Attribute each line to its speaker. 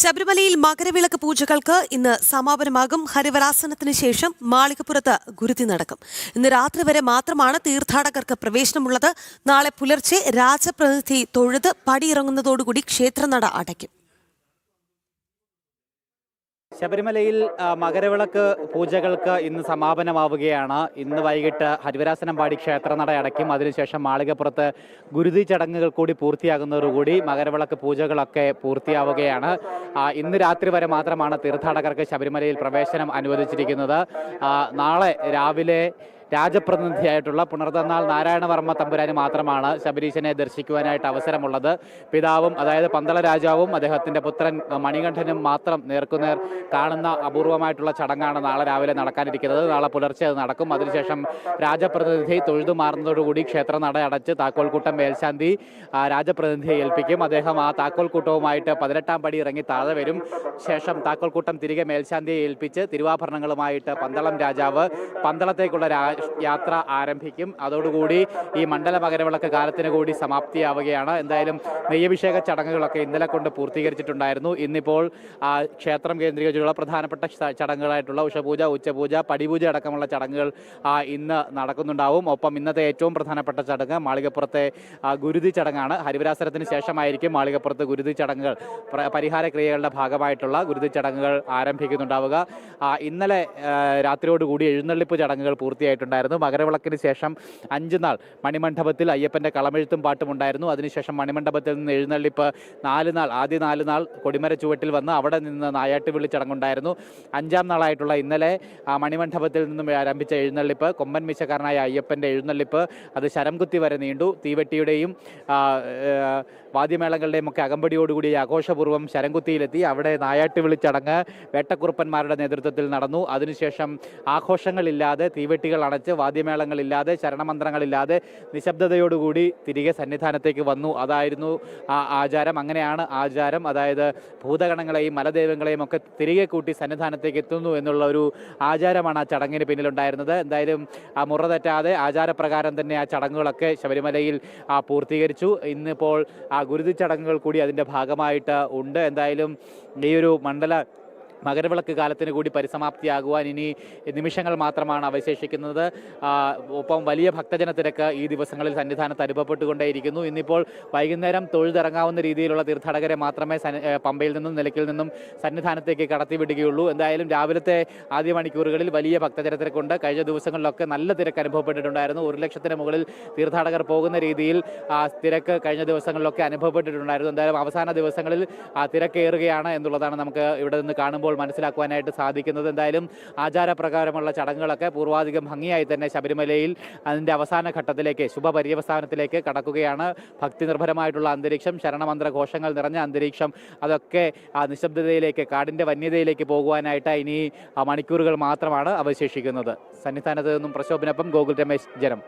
Speaker 1: ശബരിമലയിൽ മകരവിളക്ക് പൂജകൾക്ക് ഇന്ന് സമാപനമാകും. ഹരിവരാസനത്തിന് ശേഷം മാളികപ്പുറത്ത് ഗുരുതി നടക്കും. ഇന്ന് രാത്രി വരെ മാത്രമാണ് തീർത്ഥാടകർക്ക് പ്രവേശനമുള്ളത്. നാളെ പുലർച്ചെ രാജപ്രതിനിധി തൊഴുത് പടിയിറങ്ങുന്നതോടുകൂടി ക്ഷേത്രനട അടയ്ക്കും.
Speaker 2: ശബരിമലയിൽ മകരവിളക്ക് പൂജകൾക്ക് ഇന്ന് സമാപനമാവുകയാണ്. ഇന്ന് വൈകിട്ട് ഹരിവരാസനംപാടി ക്ഷേത്രനട അടയ്ക്കും. അതിനുശേഷം മാളികപ്പുറത്ത് ഗുരുതി ചടങ്ങുകൾ കൂടി പൂർത്തിയാകുന്നതോടുകൂടി മകരവിളക്ക് പൂജകളൊക്കെ പൂർത്തിയാവുകയാണ്. ഇന്ന് രാത്രി വരെ മാത്രമാണ് തീർത്ഥാടകർക്ക് ശബരിമലയിൽ പ്രവേശനം അനുവദിച്ചിരിക്കുന്നത്. നാളെ രാവിലെ രാജപ്രതിനിധിയായിട്ടുള്ള പുണർതന്നാൾ നാരായണവർമ്മ തമ്പുരാന് മാത്രമാണ് ശബരീശനെ ദർശിക്കുവാനായിട്ട് അവസരമുള്ളത്. പിതാവും അതായത് പന്തള രാജാവും അദ്ദേഹത്തിൻ്റെ പുത്രൻ മണികണ്ഠനും മാത്രം നേർക്കുനേർ കാണുന്ന അപൂർവമായിട്ടുള്ള ചടങ്ങാണ് നാളെ രാവിലെ നടക്കാനിരിക്കുന്നത്. നാളെ പുലർച്ചെ അത് നടക്കും. അതിനുശേഷം രാജപ്രതിനിധി തൊഴുതു മാറുന്നതോടുകൂടി ക്ഷേത്രനട അടച്ച് താക്കോൽക്കൂട്ടം മേൽശാന്തി രാജപ്രതിനിധിയെ ഏൽപ്പിക്കും. അദ്ദേഹം ആ താക്കോൽക്കൂട്ടവുമായിട്ട് 18ാം പടി ഇറങ്ങി താഴെ വരും. ശേഷം താക്കോൽക്കൂട്ടം തിരികെ മേൽശാന്തിയെ ഏൽപ്പിച്ച് തിരുവാഭരണങ്ങളുമായിട്ട് പന്തളം രാജാവ് പന്തളത്തേക്കുള്ള യാത്ര ആരംഭിക്കും. അതോടുകൂടി ഈ മണ്ഡല മകരവിളക്ക് കാലത്തിന് കൂടി സമാപ്തിയാവുകയാണ്. എന്തായാലും നെയ്യഭിഷേക ചടങ്ങുകളൊക്കെ ഇന്നലെ കൊണ്ട് പൂർത്തീകരിച്ചിട്ടുണ്ടായിരുന്നു. ഇന്നിപ്പോൾ ക്ഷേത്രം കേന്ദ്രീകരിച്ചുള്ള പ്രധാനപ്പെട്ട ചടങ്ങുകളായിട്ടുള്ള ഉഷപൂജ, ഉച്ചപൂജ, പടിപൂജ അടക്കമുള്ള ചടങ്ങുകൾ ഇന്ന് നടക്കുന്നുണ്ടാവും. ഒപ്പം ഇന്നത്തെ ഏറ്റവും പ്രധാനപ്പെട്ട ചടങ്ങ് മാളികപ്പുറത്തെ ഗുരുതി ചടങ്ങാണ്. ഹരിവരാസനത്തിന് ശേഷമായിരിക്കും മാളികപ്പുറത്ത് ഗുരുതി ചടങ്ങുകൾ, പരിഹാര ക്രിയകളുടെ ഭാഗമായിട്ടുള്ള ഗുരുതി ചടങ്ങുകൾ ആരംഭിക്കുന്നുണ്ടാവുക. ഇന്നലെ രാത്രിയോടുകൂടി എഴുന്നള്ളിപ്പ് ചടങ്ങുകൾ പൂർത്തിയായിട്ടുണ്ട്. മകരവിളക്കിന് ശേഷം 5 നാൾ മണിമണ്ഡപത്തിൽ അയ്യപ്പന്റെ കളമെഴുത്തും പാട്ടും ഉണ്ടായിരുന്നു. അതിനുശേഷം മണിമണ്ഡപത്തിൽ നിന്ന് എഴുന്നള്ളിപ്പ് 4 നാൾ, ആദ്യ 4 നാൾ കൊടിമര ചുവട്ടിൽ വന്ന് അവിടെ നിന്ന് നായാട്ടുവിളി ചടങ്ങുണ്ടായിരുന്നു. 5ാം നാളായിട്ടുള്ള ഇന്നലെ മണിമണ്ഡപത്തിൽ നിന്നും ആരംഭിച്ച എഴുന്നള്ളിപ്പ്, കൊമ്പൻ മിശക്കാരനായ അയ്യപ്പന്റെ എഴുന്നള്ളിപ്പ്, അത് ശരംകുത്തി വരെ നീണ്ടു. തീവെട്ടിയുടെയും വാദ്യമേളങ്ങളുടെയും ഒക്കെ അകമ്പടിയോടുകൂടി ആഘോഷപൂർവ്വം ശരംകുത്തിയിലെത്തി. അവിടെ നായാട്ടുവിളി ചടങ്ങ് വേട്ടക്കുറുപ്പന്മാരുടെ നേതൃത്വത്തിൽ നടന്നു. അതിനുശേഷം ആഘോഷങ്ങളില്ലാതെ, തീവെട്ടികൾ അടച്ച്, വാദ്യമേളങ്ങളില്ലാതെ, ശരണമന്ത്രങ്ങളില്ലാതെ നിശബ്ദതയോടുകൂടി തിരികെ സന്നിധാനത്തേക്ക് വന്നു. അതായിരുന്നു ആചാരം. അങ്ങനെയാണ് ആചാരം. അതായത് ഭൂതഗണങ്ങളെയും മലദൈവങ്ങളെയും ഒക്കെ തിരികെ കൂട്ടി സന്നിധാനത്തേക്ക് എത്തുന്നു എന്നുള്ള ഒരു ആചാരമാണ് ആ ചടങ്ങിന് പിന്നിലുണ്ടായിരുന്നത്. എന്തായാലും മുറ തെറ്റാതെ ആചാരപ്രകാരം തന്നെ ആ ചടങ്ങുകളൊക്കെ ശബരിമലയിൽ പൂർത്തീകരിച്ചു. ഇന്നിപ്പോൾ ഗുരുതി ചടങ്ങുകൾ കൂടി അതിൻ്റെ ഭാഗമായിട്ട് ഉണ്ട്. എന്തായാലും ഈ ഒരു മണ്ഡല മകരവിളക്ക് കാലത്തിന് കൂടി പരിസമാപ്തിയാകുവാൻ ഇനി നിമിഷങ്ങൾ മാത്രമാണ് അവശേഷിക്കുന്നത്. ഒപ്പം വലിയ ഭക്തജന തിരക്ക് ഈ ദിവസങ്ങളിൽ സന്നിധാനത്ത് അനുഭവപ്പെട്ടുകൊണ്ടേയിരിക്കുന്നു. ഇന്നിപ്പോൾ വൈകുന്നേരം തൊഴുതിറങ്ങാവുന്ന രീതിയിലുള്ള തീർത്ഥാടകരെ മാത്രമേ പമ്പയിൽ നിന്നും നിലയ്ക്കൽ നിന്നും സന്നിധാനത്തേക്ക് കടത്തിവിടുകയുള്ളൂ. എന്തായാലും രാവിലത്തെ ആദ്യ മണിക്കൂറുകളിൽ വലിയ ഭക്തജന തിരക്കുണ്ട്. കഴിഞ്ഞ ദിവസങ്ങളിലൊക്കെ നല്ല തിരക്ക് അനുഭവപ്പെട്ടിട്ടുണ്ടായിരുന്നു. 1 ലക്ഷത്തിന് മുകളിൽ തീർത്ഥാടകർ പോകുന്ന രീതിയിൽ തിരക്ക് കഴിഞ്ഞ ദിവസങ്ങളിലൊക്കെ അനുഭവപ്പെട്ടിട്ടുണ്ടായിരുന്നു. എന്തായാലും അവസാന ദിവസങ്ങളിൽ തിരക്കേറുകയാണ് എന്നുള്ളതാണ് നമുക്ക് ഇവിടെ നിന്ന് കാണുമ്പോൾ മനസ്സിലാക്കുവാനായിട്ട് സാധിക്കുന്നത്. എന്തായാലും ആചാരപ്രകാരമുള്ള ചടങ്ങുകളൊക്കെ പൂർവാധികം ഭംഗിയായി തന്നെ ശബരിമലയിൽ അതിൻ്റെ അവസാന ഘട്ടത്തിലേക്ക്, ശുഭപര്യവസാനത്തിലേക്ക് കടക്കുകയാണ്. ഭക്തി നിർഭരമായിട്ടുള്ള അന്തരീക്ഷം, ശരണമന്ത്ര ഘോഷങ്ങൾ നിറഞ്ഞ അന്തരീക്ഷം, അതൊക്കെ നിശബ്ദതയിലേക്ക്, കാടിൻ്റെ വന്യതയിലേക്ക് പോകുവാനായിട്ട് ഇനി മണിക്കൂറുകൾ മാത്രമാണ് അവശേഷിക്കുന്നത്. സന്നിധാനത്ത് നിന്നും പ്രശോഭനൊപ്പം ഗോകുൽ രമേശ്, ജനം.